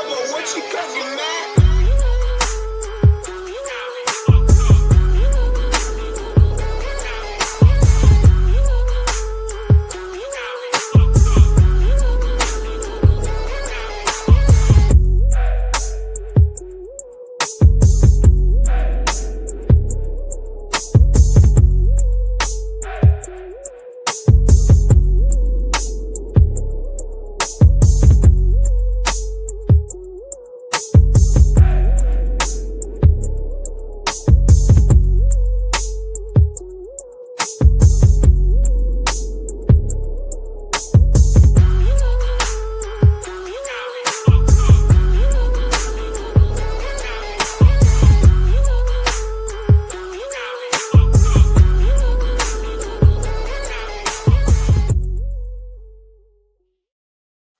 but what you cooking, man?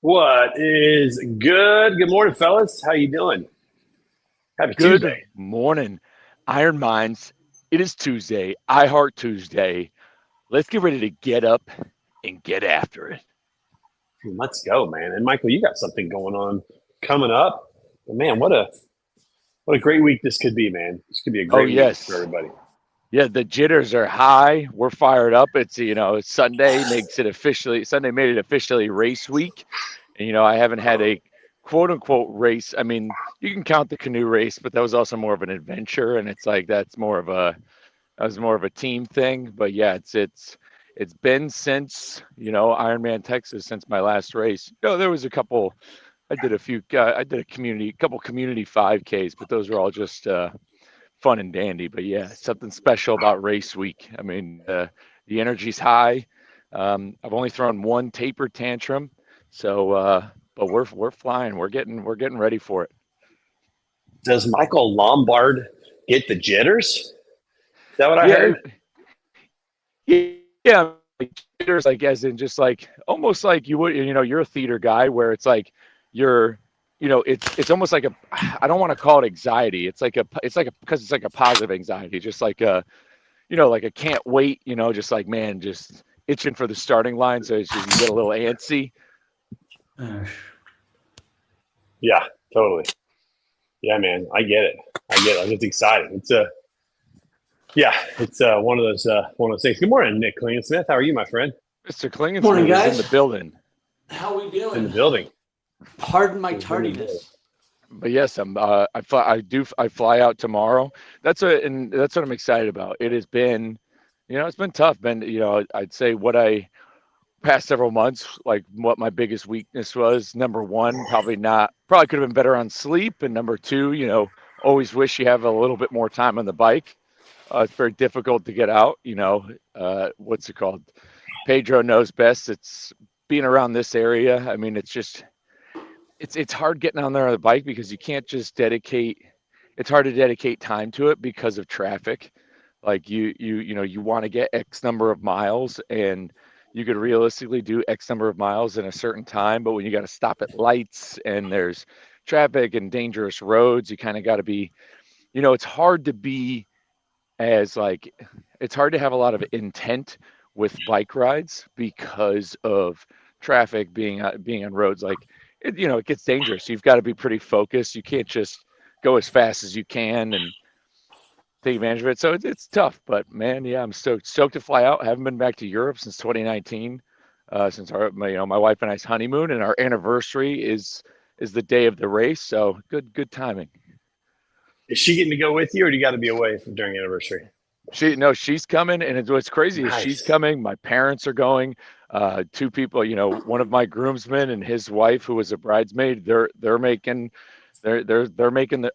What is good? Good morning, fellas. How you doing? Happy Good Tuesday. morning, Iron Minds. It is Tuesday. I Heart Tuesday. Let's get ready to get up and get after it. Let's go, man. And Michael, you got something going on coming up. Man, what a great week this could be, man. This could be a Oh great week for yes, everybody. yeah. The jitters are high. We're fired up. It's Sunday makes it officially. Sunday made it officially race week. And I haven't had a quote unquote race. I mean, you can count the canoe race, but that was also more of an adventure, and it's like that was more of a team thing. But yeah, it's been since Ironman Texas since my last race. There was a couple. I did a few. I did couple community 5Ks, but those were all just fun and dandy. But yeah, something special about race week. I mean, the energy's high. I've only thrown one taper tantrum, so but we're flying. We're getting ready for it. Does Michael Lombard get the jitters? Is that what I Yeah, heard? yeah. Like, there's like as in just like almost like you would you're a theater guy where it's like you're it's almost like a I don't want to call it anxiety. It's like a because it's like a positive anxiety, just like a like a can't wait, just like man, just itching for the starting line. So it's just you get a little antsy. Yeah, totally. Yeah, man. I get it. I get excited. It's one of those things. Good morning, Nick Klingsmith. How are you, my friend? Mr. Morning, Klingensmith is in the guys. building. How we In the doing? building. Pardon my He's in the building. tardiness. But yes, I fly out tomorrow. And that's what I'm excited about. It has been, it's been tough. I'd say what I past several months, like what my biggest weakness was. Number one, probably could have been better on sleep. And number two, always wish you have a little bit more time on the bike. It's very difficult to get out. What's it called? Pedro knows best. It's being around this area. I mean, it's hard getting on there on the bike because you can't just dedicate. It's hard to dedicate time to it because of traffic. Like you want to get X number of miles, and you could realistically do X number of miles in a certain time, but when you got to stop at lights and there's traffic and dangerous roads, you kind of got to be. It's hard to be as like it's hard to have a lot of intent with bike rides because of traffic being on roads like it gets dangerous. You've got to be pretty focused. You can't just go as fast as you can and take advantage of it. So it's tough, but man, yeah, I'm stoked to fly out. I haven't been back to Europe since 2019, since my wife and I's honeymoon, and our anniversary is the day of the race. So good timing. Is she getting to go with you, or do you got to be away during anniversary? She's coming, and what's crazy is she's Nice. coming. My parents are going. Two people, one of my groomsmen and his wife, who was a bridesmaid, they're making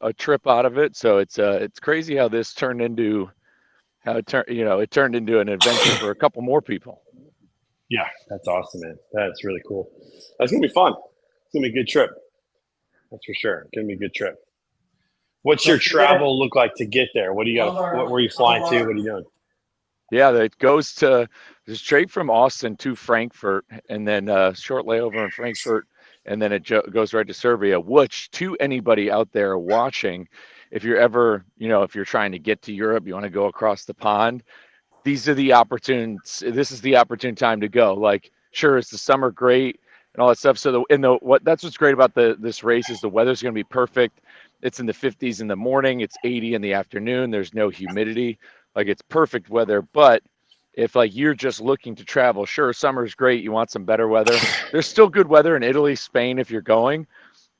a trip out of it. So it's crazy how this turned into it turned into an adventure for a couple more people. Yeah, that's awesome, man. That's really cool. That's gonna be fun. It's gonna be a good trip. That's for sure. It's gonna be a good trip. What's your travel look like to get there? What do you got? Where are you flying to? What are you doing? Yeah, it goes straight from Austin to Frankfurt, and then short layover in Frankfurt, and then it goes right to Serbia. Which, to anybody out there watching, if you're ever, if you're trying to get to Europe, you want to go across the pond. This is the opportune time to go. Like, sure, it's the summer, great. and all that stuff. So that's what's great about this race is the weather's going to be perfect. It's in the 50s in the morning. It's 80 in the afternoon. There's no humidity. Like it's perfect weather. But if like you're just looking to travel, sure, summer's great. You want some better weather. There's still good weather in Italy, Spain if you're going.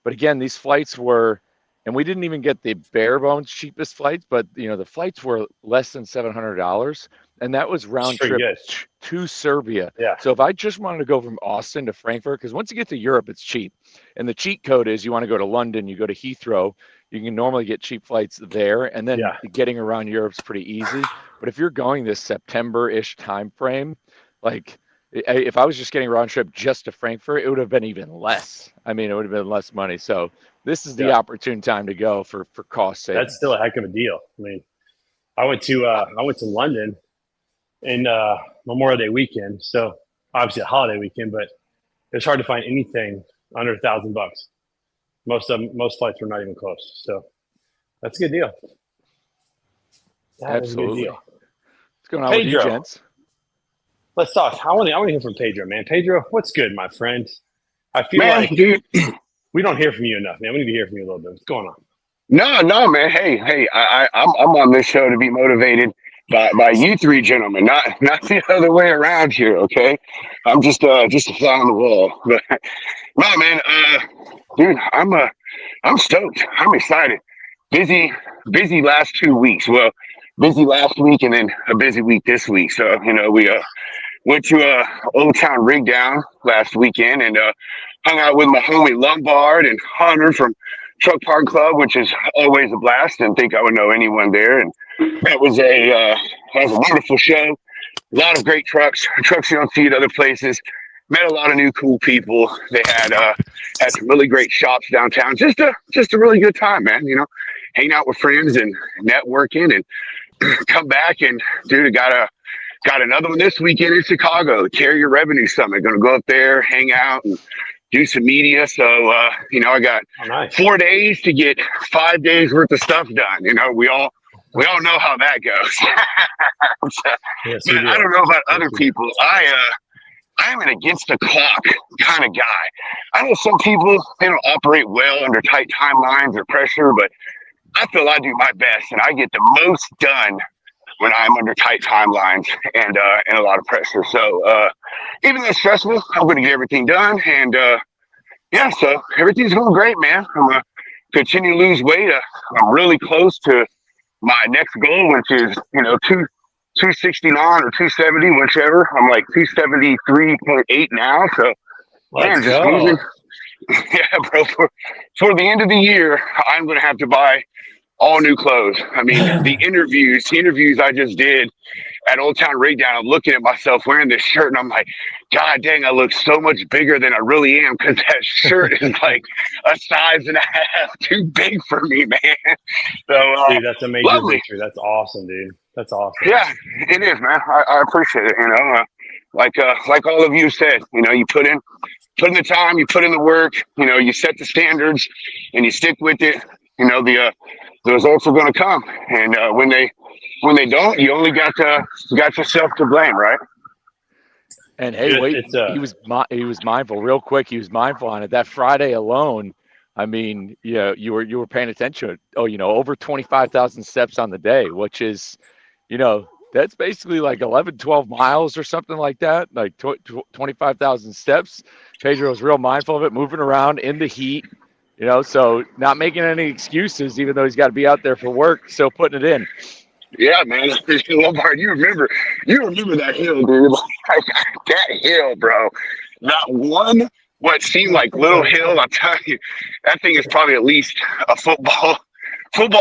But again, these flights were, and we didn't even get the bare bones cheapest flights, but the flights were less than $700, and that was round trip to Serbia. Yeah. So if I just wanted to go from Austin to Frankfurt, because once you get to Europe, it's cheap, and the cheat code is you want to go to London, you go to Heathrow, you can normally get cheap flights there, and then getting around Europe's pretty easy. But if you're going this September-ish time frame, like if I was just getting a round trip just to Frankfurt, it would have been even less. I mean, it would have been less money. So this is the opportune time to go for cost savings. That's still a heck of a deal. I mean, I went to London in Memorial Day weekend, so obviously a holiday weekend, but it's hard to find anything under $1,000. Most flights were not even close. So that's a good deal. Absolutely. Deal. What's going on with you, gents? Let's talk. I want to hear from Pedro, man. Pedro, what's good, my friend? I feel like dude, we don't hear from you enough, man. We need to hear from you a little bit. What's going on? No, man. Hey, I'm on this show to be motivated by you three gentlemen, not the other way around here. Okay, I'm just a fly on the wall. But no, man. Dude, I'm stoked. I'm excited. Busy last 2 weeks. Well, busy last week and then a busy week this week. So we went to Old Town Rig Down last weekend and hung out with my homie Lombard and Hunter from Truck Park Club, which is always a blast, and think I would know anyone there. And that was a wonderful show. A lot of great trucks you don't see at other places. Met a lot of new cool people. They had some really great shops downtown. Just a really good time, man. Hanging out with friends and networking, and come back and dude, I got another one this weekend in Chicago. The Carrier Revenue Summit. Going to go up there, hang out, and do some media. So I got 4 days to get 5 days worth of stuff done. We all know how that goes. Yes, I don't know about other people. I am an against the clock kind of guy. I know some people, they don't operate well under tight timelines or pressure, but I feel I do my best and I get the most done when I'm under tight timelines and a lot of pressure. So even though it's stressful, I'm going to get everything done. And so everything's going great, man. I'm going to continue to lose weight. I'm really close to my next goal, which is 269 or 270, whichever. I'm like 273.8 now. So Let's just go. moving. Yeah, bro. For the end of the year, I'm going to have to buy all new clothes. I mean, the interviews I just did at Old Town Rig Down, I'm looking at myself wearing this shirt and I'm like, God dang, I look so much bigger than I really am because that shirt is like a size and a half too big for me, man. So, dude, that's a major victory. That's awesome, dude. That's awesome. Yeah, it is, man. I appreciate it. Like all of you said, you put in the time, you put in the work, you set the standards and you stick with it. The results are going to come, and when they don't, you only got yourself to blame, right? And hey, wait, he was mindful. Real quick, he was mindful on it. That Friday alone, I mean, you were paying attention. Over 25,000 steps on the day, which is, that's basically like 11, 12 miles or something like that. Like 25,000 steps. Pedro was real mindful of it, moving around in the heat. So not making any excuses, even though he's got to be out there for work, still putting it in. Yeah, man. Lombard, you remember that hill, dude. Like, that hill, bro. Not one what seemed like little hill. I'm telling you, that thing is probably at least a football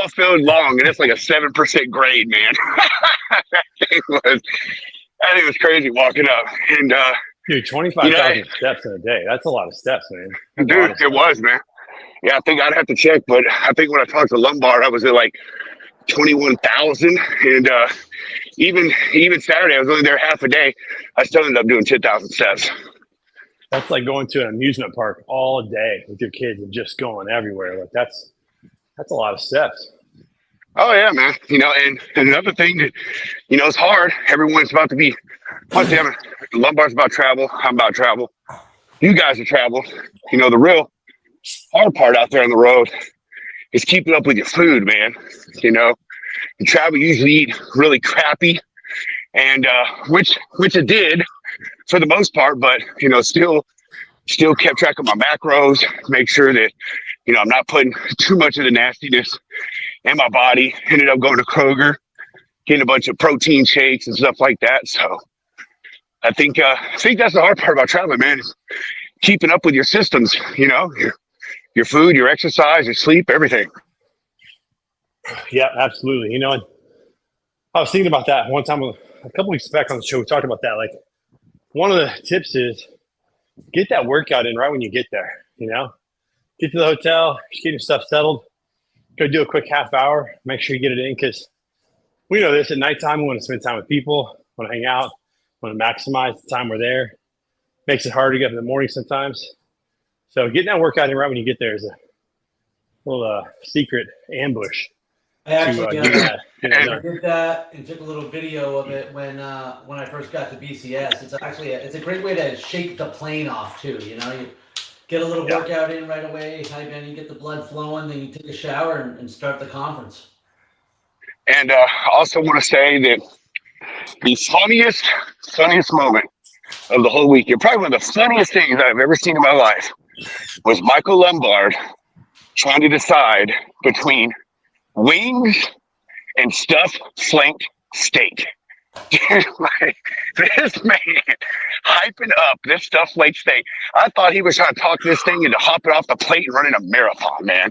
field long, and it's like a 7% grade, man. that thing was crazy walking up. And dude, 25,000 steps in a day. That's a lot of steps, man. Dude, it was, man. Yeah, I think I'd have to check, but I think when I talked to Lombard, I was at like 21,000, and even Saturday, I was only there half a day. I still ended up doing 10,000 steps. That's like going to an amusement park all day with your kids and just going everywhere. Like that's a lot of steps. Oh yeah, man. And another thing that it's hard. Everyone's about to be. Lombard's about travel. I'm about travel. you guys have traveled, the real hard part out there on the road is keeping up with your food, man. You travel, you usually eat really crappy, and which it did for the most part, but still kept track of my macros, make sure that I'm not putting too much of the nastiness in my body. Ended up going to Kroger, getting a bunch of protein shakes and stuff like that. So I think that's the hard part about traveling, man, is keeping up with your systems, your food, your exercise, your sleep, everything. Yeah, absolutely. And I was thinking about that one time, a couple weeks back on the show. We talked about that. Like, one of the tips is get that workout in right when you get there. Get to the hotel, just get your stuff settled, go do a quick half hour, make sure you get it in, because we know this at nighttime. We want to spend time with people, want to hang out, want to maximize the time we're there. Makes it harder to get up in the morning sometimes. So getting that workout in right when you get there is a little secret ambush. I actually I did that and took a little video of it when I first got to BCS. It's a great way to shake the plane off too. You get a little workout in right away. You get the blood flowing, then you take a shower and start the conference. And I also want to say that the funniest moment of the whole week, probably one of the funniest things I've ever seen in my life, was Michael Lombard trying to decide between wings and stuffed flank steak. Dude, this man hyping up this stuffed flank steak. I thought he was trying to talk this thing into hopping off the plate and running a marathon, man.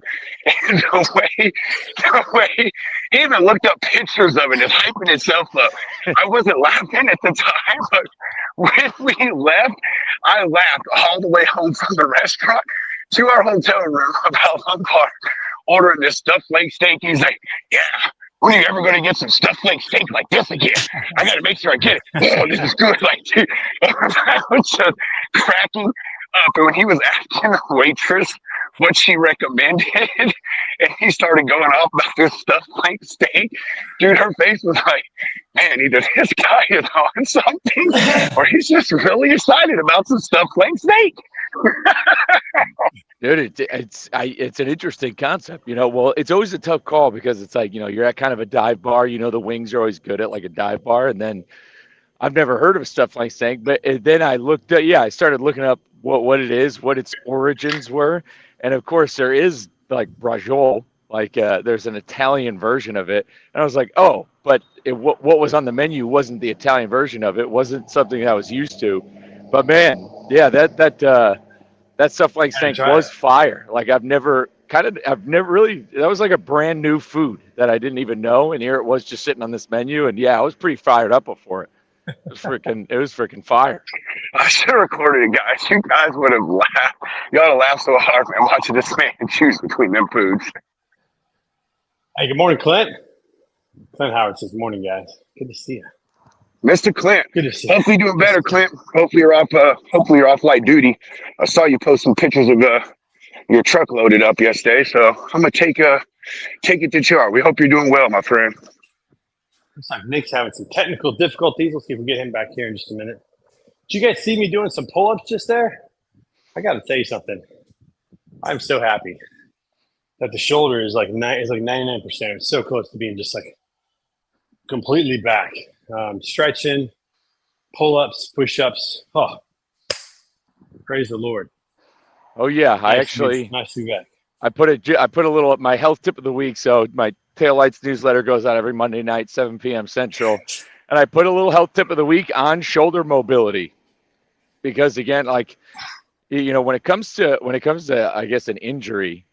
And the way he even looked up pictures of it, just hyping itself up. I wasn't laughing at the time, but when we left, I laughed all the way home from the restaurant to our hotel room about Lombard ordering this stuffed flank steak. He's like, yeah, when are you ever going to get some stuffed flank steak like this again? I got to make sure I get it. Oh, this is good. Like, dude, I was just cracking up. And when he was asking the waitress what she recommended, and he started going off about this stuffed flank steak, dude, her face was like, man, either this guy is on something or he's just really excited about some stuffed flank steak. Dude, it's an interesting concept, well, it's always a tough call because it's like, you're at kind of a dive bar, the wings are always good at like a dive bar. And then I've never heard of stuff like steak, but then I looked at, I started looking up what it is, what its origins were. And of course there is like braciole, like there's an Italian version of it. And I was like, oh, but what was on the menu wasn't the Italian version of it. Wasn't something I was used to, but man, yeah, that stuff like steak was fire. Like I've never really, that was like a brand new food that I didn't even know. And here it was just sitting on this menu. And yeah, I was pretty fired up before it. It was freaking fire. I should have recorded it, guys. You guys would have laughed. You ought to laugh so hard, man, watching this man choose between them foods. Hey, good morning, Clint. Clint Howard says, morning, guys. Good to see you. Mr. Clint, good to see you. Hopefully doing better, Clint. Hopefully you're off light duty. I saw you post some pictures of your truck loaded up yesterday, so I'm gonna take it to chart. We hope you're doing well, my friend. Looks like Nick's having some technical difficulties. Let's see if we get him back here in just a minute. Did you guys see me doing some pull-ups just there? I got to tell you something. I'm so happy that the shoulder is like 99%. It's so close to being just like completely back. Stretching, pull-ups, push-ups. Oh, praise the Lord. Oh yeah, nice to be back. I put a little my health tip of the week. So my Taillights newsletter goes out every Monday night, 7 p.m. Central, and I put a little health tip of the week on shoulder mobility, because again, like, when it comes to I guess an injury,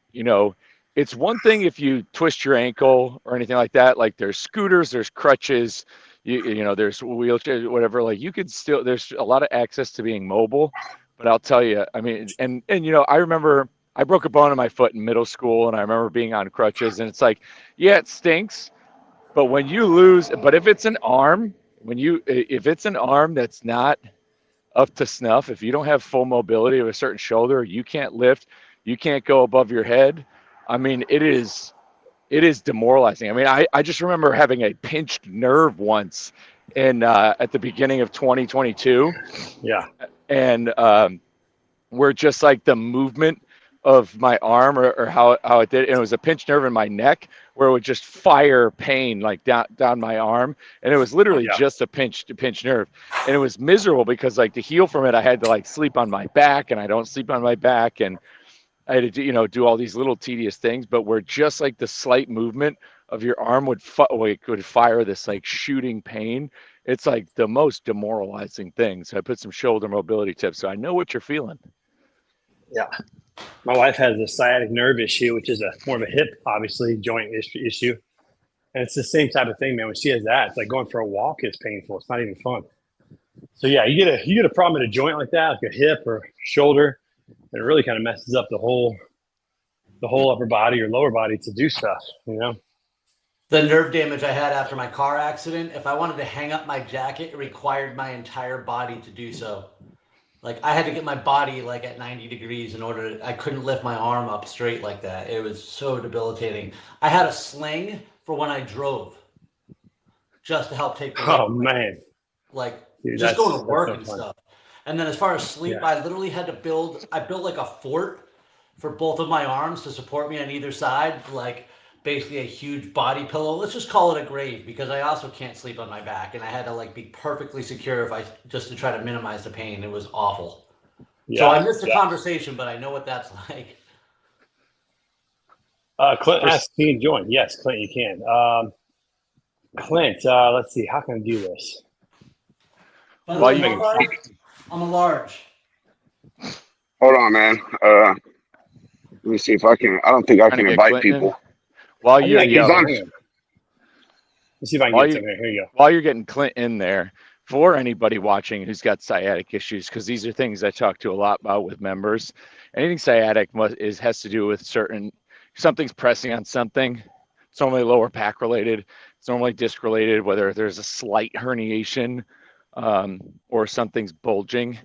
it's one thing if you twist your ankle or anything like that. Like there's scooters, there's crutches, there's wheelchairs, whatever. Like you could still, there's a lot of access to being mobile. But I'll tell you, I mean, and I remember I broke a bone in my foot in middle school, and I remember being on crutches, and it's like, yeah, it stinks. But when you lose, but if it's an arm, if it's an arm that's not up to snuff, if you don't have full mobility of a certain shoulder, you can't lift, you can't go above your head. I mean, it is demoralizing. I mean, I just remember having a pinched nerve once at the beginning of 2022. Yeah. And where just like the movement of my arm or how it did, and it was a pinched nerve in my neck where it would just fire pain like down my arm, and it was literally just a pinched nerve, and it was miserable because like to heal from it I had to like sleep on my back, and I don't sleep on my back, and I had to do all these little tedious things, but where just like the slight movement of your arm would fire this like shooting pain. It's like the most demoralizing thing. So I put some shoulder mobility tips, so I know what you're feeling. Yeah. My wife has a sciatic nerve issue, which is more of a hip, obviously, joint issue. And it's the same type of thing, man. When she has that, it's like going for a walk is painful. It's not even fun. So yeah, you get a problem at a joint like that, like a hip or shoulder, and it really kind of messes up the whole upper body or lower body to do stuff, The nerve damage I had after my car accident, if I wanted to hang up my jacket, it required my entire body to do so. Like I had to get my body like at 90 degrees in order I couldn't lift my arm up straight like that. It was so debilitating. I had a sling for when I drove just to help take the Oh man. Like Dude, just going to work so and fun. stuff. And then as far as sleep, I literally had to built like a fort for both of my arms to support me on either side, like basically a huge body pillow. Let's just call it a grave because I also can't sleep on my back, and I had to like be perfectly secure just to try to minimize the pain. It was awful. So I missed the conversation, but I know what that's like. Clint asked, can you join? Yes, Clint, you can. Clint, let's see, how can I do this? By the way, I'm a large. Hold on, man. Let me see if I can. I don't think I can invite people. While you're Let's see if I can get something. Here you go. While you're getting Clint in there, for anybody watching who's got sciatic issues, because these are things I talk to a lot about with members. Anything sciatic has to do with something's pressing on something. It's normally lower back related. It's normally disc related, whether there's a slight herniation or something's bulging.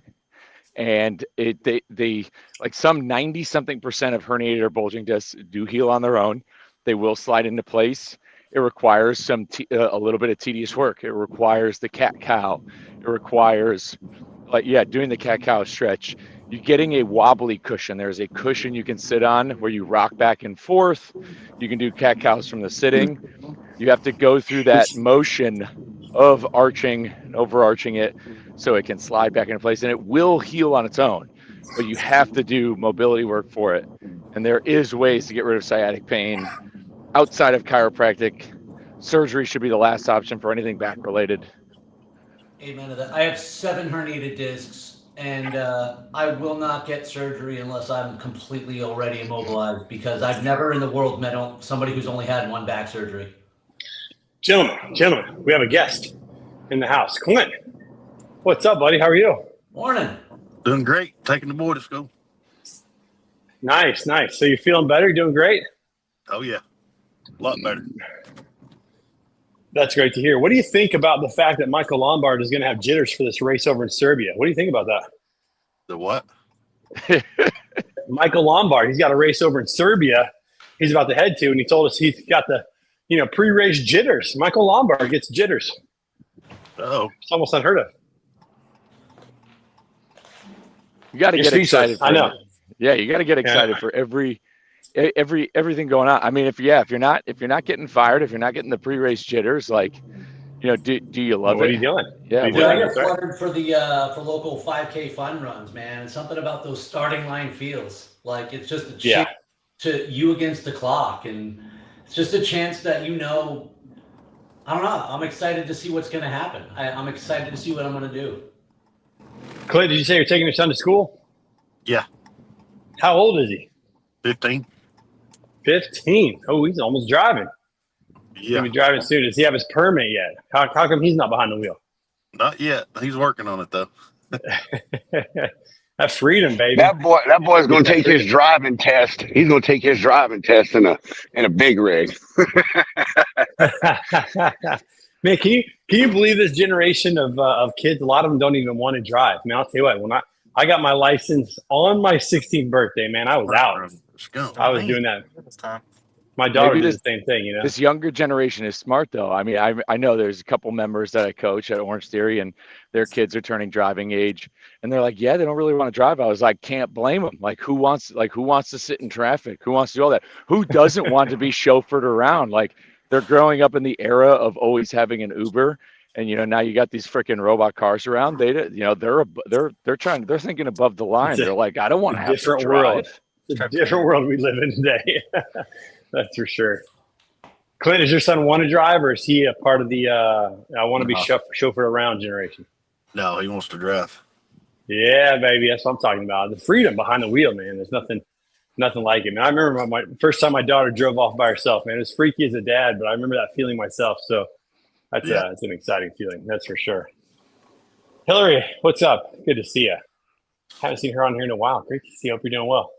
And they like some 90-something% of herniated or bulging discs do heal on their own. They will slide into place. It requires a little bit of tedious work. It requires the cat-cow. It requires doing the cat-cow stretch. You're getting a wobbly cushion. There's a cushion you can sit on where you rock back and forth. You can do cat-cows from the sitting. You have to go through that motion of arching and overarching it so it can slide back into place, and it will heal on its own, but you have to do mobility work for it. And there is ways to get rid of sciatic pain outside of chiropractic. Surgery should be the last option for anything back related. Amen to that. I have 7 herniated discs, and I will not get surgery unless I'm completely already immobilized, because I've never in the world met somebody who's only had 1 back surgery. Gentlemen, we have a guest in the house. Clint, what's up, buddy? How are you? Morning. Doing great. Taking the boy to school. Nice. So you're feeling better? You're doing great? Oh, yeah. A lot better. That's great to hear. What do you think about the fact that Michael Lombard is going to have jitters for this race over in Serbia? What do you think about that? The what? Michael Lombard, he's got a race over in Serbia he's about to head to, and he told us he's got the pre-race jitters. Michael Lombard gets jitters. Oh. It's almost unheard of. You got to get excited. I know. Yeah, you got to get excited for everything going on. I mean, if you're not getting fired, if you're not getting the pre-race jitters, like, do you love it? What are you doing? Yeah, I get fluttered for for local 5K fun runs, man. And something about those starting line feels like it's just a chance to you against the clock, and it's just a chance that I don't know. I'm excited to see what's going to happen. I'm excited to see what I'm going to do. Clay, did you say you're taking your son to school? Yeah. How old is he? 15. 15. Oh, he's almost driving. He's going to be driving soon. Does he have his permit yet? How come he's not behind the wheel? Not yet. He's working on it, though. That freedom, baby. That boy's going to take his driving test. He's going to take his driving test in a big rig. Man, can you believe this generation of kids? A lot of them don't even want to drive. Man, I'll tell you what. When I got my license on my 16th birthday, man, I was out. I was doing that. My daughter Maybe did the same thing, you know. this younger generation is smart though. I mean, I know there's a couple members that I coach at Orange Theory, and their kids are turning driving age, and they're like, yeah, they don't really want to drive. I was like, can't blame them. Like, who wants to sit in traffic? Who wants to do all that? Who doesn't want to be chauffeured around? Like, they're growing up in the era of always having an Uber, and now you got these freaking robot cars around. They're thinking above the line. It's They're like, I don't want to have to different drive. world. It's a different world we live in today. That's for sure. Clint, does your son want to drive, or is he a part of the I want to be chauffeured around generation? No, he wants to drive. Yeah, baby, that's what I'm talking about. The freedom behind the wheel, man. There's nothing like it. Man, I remember my first time my daughter drove off by herself. Man, it was freaky as a dad, but I remember that feeling myself. So that's it's an exciting feeling. That's for sure. Hillary, what's up? Good to see you. Haven't seen her on here in a while. Great to see you. Hope you're doing well.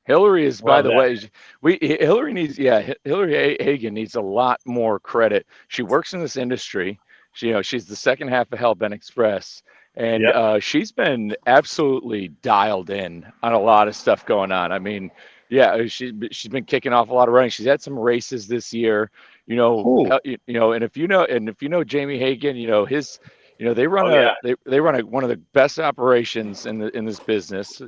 Hillary is, by the way, Hillary Hagen needs a lot more credit. She works in this industry. She's the second half of Hellbent Express, and she's been absolutely dialed in on a lot of stuff going on. I mean, she's been kicking off a lot of running. She's had some races this year, and if you know Jamie Hagen, they run they run one of the best operations in this business.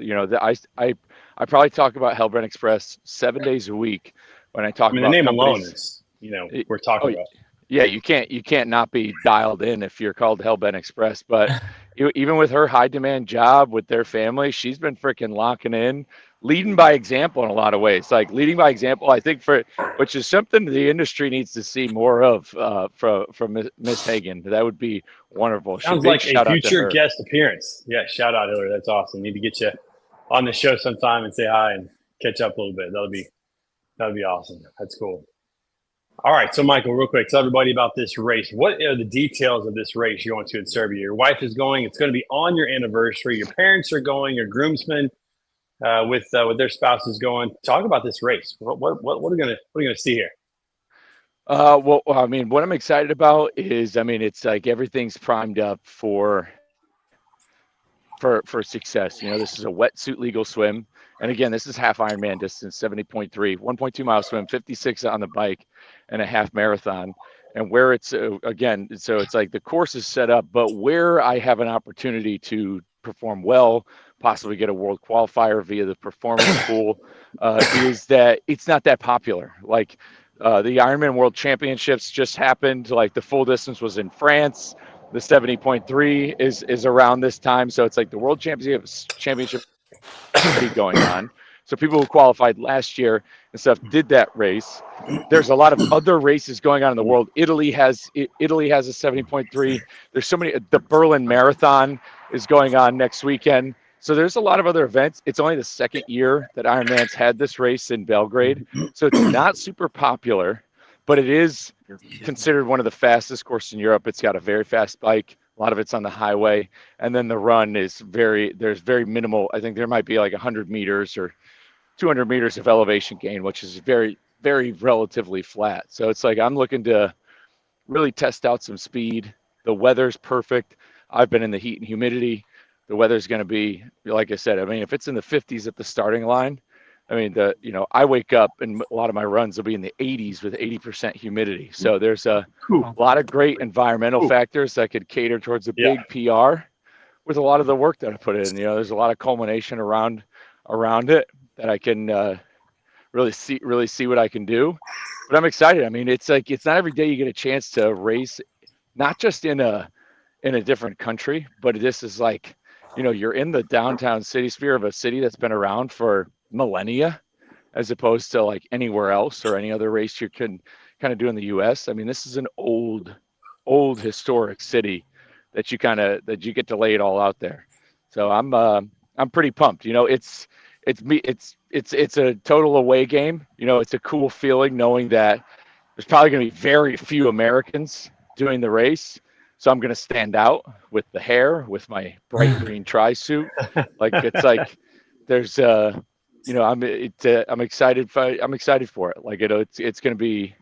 I probably talk about Hellbent Express 7 days a week when I talk about the name companies. alone is, we're talking about. Yeah, you can't not be dialed in if you're called Hellbent Express. But even with her high demand job with their family, she's been freaking locking in, leading by example in a lot of ways. Like leading by example, I think which is something the industry needs to see more of from Miss Hagen. That would be wonderful. Sounds like a future guest appearance. Yeah, shout out Hillary. That's awesome. Need to get you on the show sometime and say hi and catch up a little bit. That'll be awesome. That's cool. All right, so Michael, real quick, tell everybody about this race. What are the details of this race you're going to in Serbia? Your wife is going. It's going to be on your anniversary. Your parents are going. Your groomsmen with their spouses going. Talk about this race. What are we gonna see here? Well, I mean, what I'm excited about is, it's like everything's primed up for success. This is a wetsuit legal swim. And again, this is half Ironman distance, 70.3, 1.2 mile swim, 56 on the bike, and a half marathon. And where it's, again, so it's like the course is set up, but where I have an opportunity to perform well, possibly get a world qualifier via the performance pool, is that it's not that popular. Like the Ironman World Championships just happened. Like the full distance was in France. The 70.3 is around this time. So it's like the World Championship going on. So people who qualified last year and stuff did that race. There's a lot of other races going on in the world. Italy has a 70.3. There's so many. The Berlin Marathon is going on next weekend. So there's a lot of other events. It's only the second year that Ironman's had this race in Belgrade. So it's not super popular, but it is considered one of the fastest courses in Europe. It's got a very fast bike. A lot of it's on the highway. And then the run is there's very minimal. I think there might be like 100 meters or 200 meters of elevation gain, which is very, very relatively flat. So it's like I'm looking to really test out some speed. The weather's perfect. I've been in the heat and humidity. The weather's going to be, like I said, if it's in the 50s at the starting line, I wake up and a lot of my runs will be in the 80s with 80% humidity. So there's a lot of great environmental factors that could cater towards a big PR with a lot of the work that I put in. There's a lot of culmination around it that I can really see what I can do. But I'm excited. It's not every day you get a chance to race, not just in a different country, but this is like, you're in the downtown city sphere of a city that's been around for millennia, as opposed to like anywhere else or any other race you can kind of do in the US. This is an old historic city that you get to lay it all out there. So I'm pretty pumped. It's a total away game. It's a cool feeling knowing that there's probably going to be very few Americans doing the race. So I'm going to stand out with the hair, with my bright green tri-suit. Like it's like there's I'm excited for it. Like it's going to be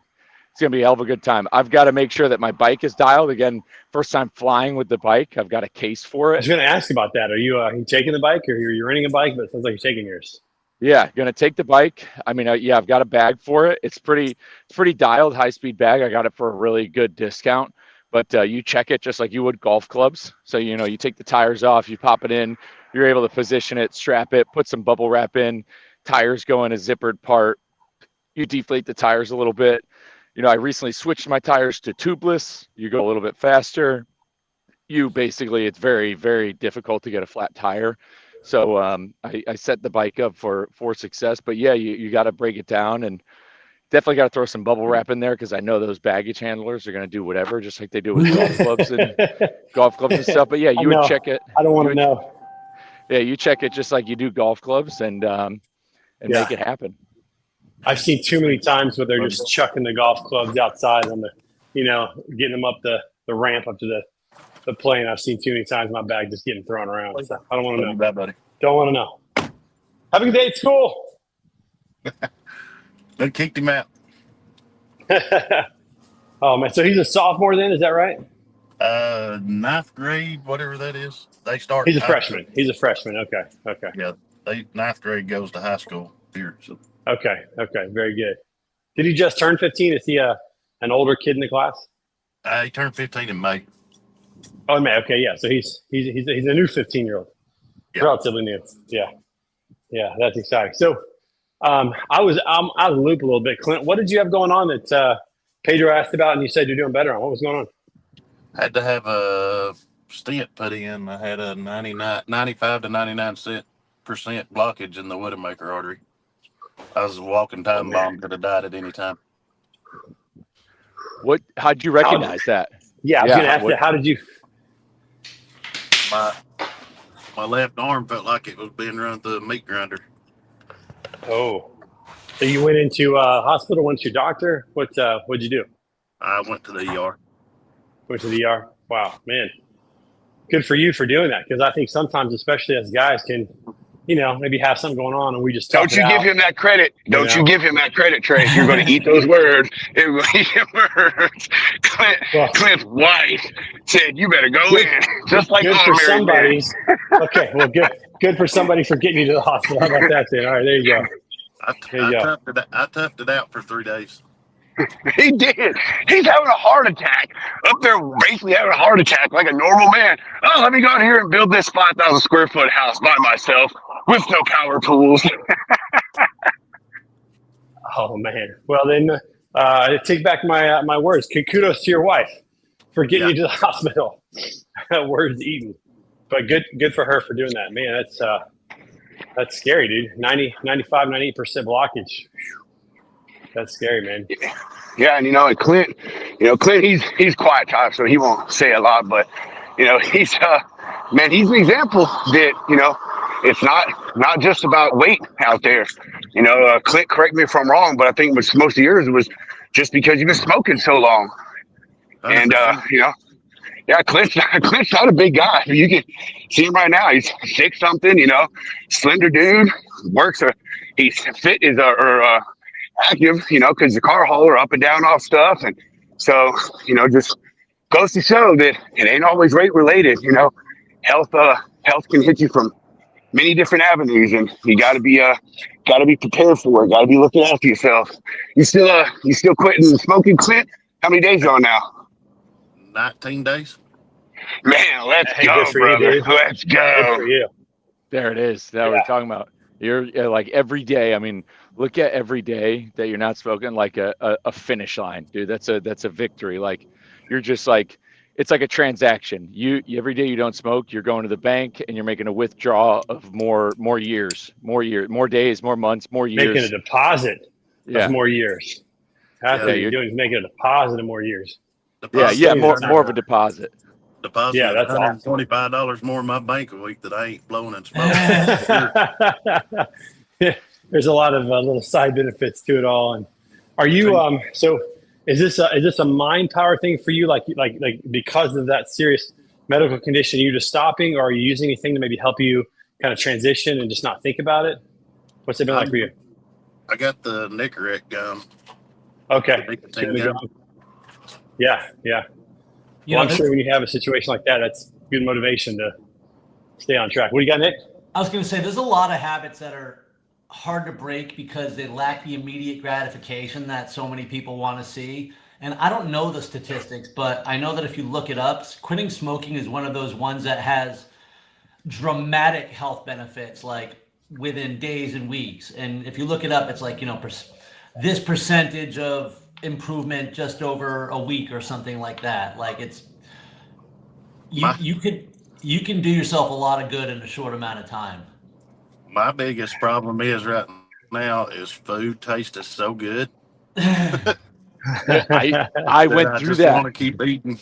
a hell of a good time. I've got to make sure that my bike is dialed. Again, first time flying with the bike. I've got a case for it. I was going to ask about that. Are you taking the bike, or you're renting a bike? But it sounds like you're taking yours. Yeah, gonna take the bike. I mean, yeah, I've got a bag for it. It's pretty dialed, high speed bag. I got it for a really good discount. But you check it just like you would golf clubs. So you take the tires off, you pop it in, you're able to position it, strap it, put some bubble wrap in. Tires go in a zippered part. You deflate the tires a little bit. I recently switched my tires to tubeless. You go a little bit faster. It's very, very difficult to get a flat tire. So I set the bike up for success. But yeah, you got to break it down and definitely got to throw some bubble wrap in there because I know those baggage handlers are going to do whatever, just like they do with golf clubs and stuff. But yeah, you would check it. I don't want to know. Yeah, you check it just like you do golf clubs and make it happen. I've seen too many times where they're just chucking the golf clubs outside on the, getting them up the ramp up to the plane. I've seen too many times my bag just getting thrown around. So I don't want to know. Bad, buddy. Don't want to know. Have a good day at school. They kicked him out. Oh man, so he's a sophomore then, is that right? Ninth grade, whatever that is. They start. He's a freshman. He's a freshman. Okay. Yeah, ninth grade goes to high school here. So. Okay, very good. Did he just turn 15? Is he an older kid in the class? He turned 15 in May. Oh, in May. Okay, yeah. So he's a new 15-year-old, relatively new. Yeah, that's exciting. So, I'm out of the loop a little bit. Clint, what did you have going on that Pedro asked about, and you said you're doing better on? What was going on? I had to have a stent put in. I had a 95 to 99% blockage in the Widowmaker artery. I was a walking time bomb. Could have died at any time. How'd you recognize that? Yeah, I was going to ask that. How did you? My left arm felt like it was being run through a meat grinder. Oh, so you went into hospital? Went to your doctor? What'd you do? I went to the ER. Went to the ER. Wow, man, good for you for doing that. Because I think sometimes, especially as guys, can maybe have something going on, and we just don't you give him that credit. Don't you give him that credit, Trace. You're going to eat those words. You're going to eat your words. Clint's wife said, "You better go in." Just like good for somebody. Okay, well, good for somebody for getting you to the hospital. How about that then? All right, there you go. I toughed it out for 3 days. He did. He's having a heart attack up there, basically having a heart attack like a normal man. Oh, let me go out here and build this 5,000 square foot house by myself with no power tools. Oh man. Well then, I take back my words. Kudos to your wife for getting you to the hospital. Words eaten. But good for her for doing that. Man, that's scary, dude. 95, 98% blockage. That's scary, man. Yeah, and Clint, he's quiet type, so he won't say a lot, but he's an example that, it's not just about weight out there. Clint, correct me if I'm wrong, but I think most of yours was just because you've been smoking so long. And Clint's not a big guy. You can see him right now. He's 6'something, slender dude. He's fit or active, because the car hauler up and down off stuff, and so just goes to show that it ain't always weight related. Health can hit you from many different avenues, and you got to be prepared for it. Got to be looking after yourself. You still quitting smoking, Clint? How many days on now? 19 days. Man, let's go, brother. Let's go. Good for you. There it is. That we're talking about. You're like every day. I mean, look at every day that you're not smoking like a finish line, dude. That's a victory. Like you're just like, it's like a transaction. You every day you don't smoke, you're going to the bank and you're making a withdrawal of more years, more days, more months, more years. Making a deposit of more years. That's what you're doing, is making a deposit of more years. More of a deposit. Deposit. Yeah, that's $125 more in my bank a week that I ain't blowing and smoking. Yeah, there's a lot of little side benefits to it all. And are you so? Is this a mind power thing for you? Like because of that serious medical condition, you just stopping, or are you using anything to maybe help you kind of transition and just not think about it? What's it been like for you? I got the Nicorette gum. Okay. Yeah. Well, I'm sure when you have a situation like that, that's good motivation to stay on track. What do you got, Nick? I was going to say, there's a lot of habits that are hard to break because they lack the immediate gratification that so many people want to see. And I don't know the statistics, but I know that if you look it up, quitting smoking is one of those ones that has dramatic health benefits, like within days and weeks. And if you look it up, it's like, this percentage of improvement just over a week or something like that. Like it's, you can do yourself a lot of good in a short amount of time. My biggest problem is right now is food taste is so good. I went through just that. want to keep eating.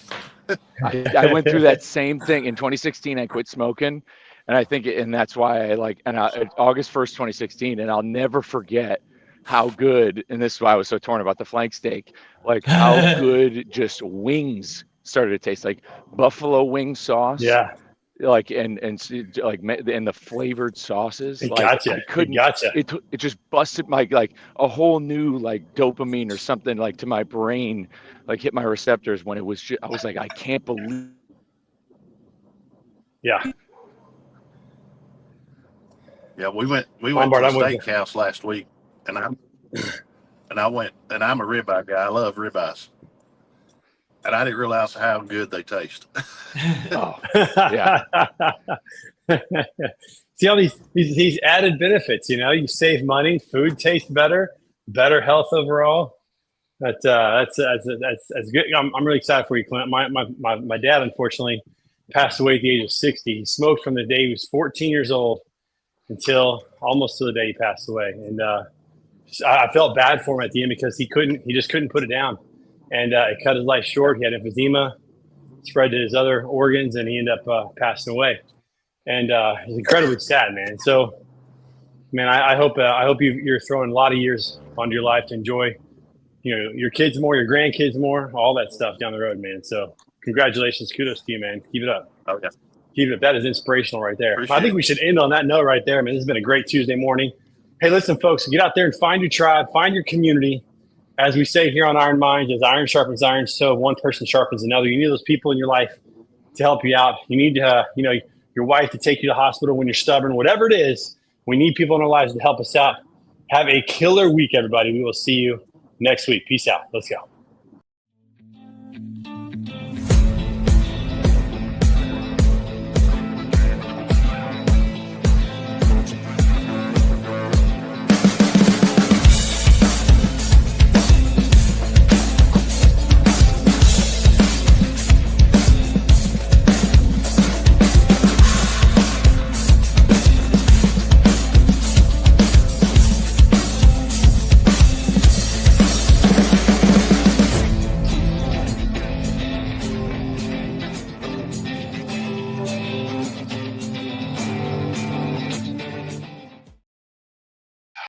I went through that same thing in 2016. I quit smoking, and I think, and that's why August 1st, 2016, and I'll never forget how good. And this is why I was so torn about the flank steak, like how good just wings started to taste, like buffalo wing sauce. Yeah. Like and the flavored sauces. It like gotcha. I couldn't. It gotcha. It just busted my like a whole new like dopamine or something like to my brain, like hit my receptors when it was. I was like, I can't believe. Yeah. Yeah, we went to the steakhouse last week, and I'm a ribeye guy. I love ribeyes. And I didn't realize how good they taste. Oh, yeah. See all these added benefits. You save money, food tastes better health overall. That's good. I'm really excited for you, Clint. My dad unfortunately passed away at the age of 60. He smoked from the day he was 14 years old until almost to the day he passed away. And I felt bad for him at the end because he just couldn't put it down. And it cut his life short. He had emphysema, spread to his other organs, and he ended up passing away. And it's incredibly sad, man. So, man, I hope you're throwing a lot of years onto your life to enjoy, your kids more, your grandkids more, all that stuff down the road, man. So, congratulations, kudos to you, man. Keep it up. Oh yeah, keep it up. That is inspirational right there. Appreciate I think we should end on that note right there, man. This has been a great Tuesday morning. Hey, listen, folks, get out there and find your tribe, find your community. As we say here on Iron Minds, as iron sharpens iron, so one person sharpens another. You need those people in your life to help you out. You need your wife to take you to the hospital when you're stubborn, whatever it is. We need people in our lives to help us out. Have a killer week, everybody. We will see you next week. Peace out. Let's go.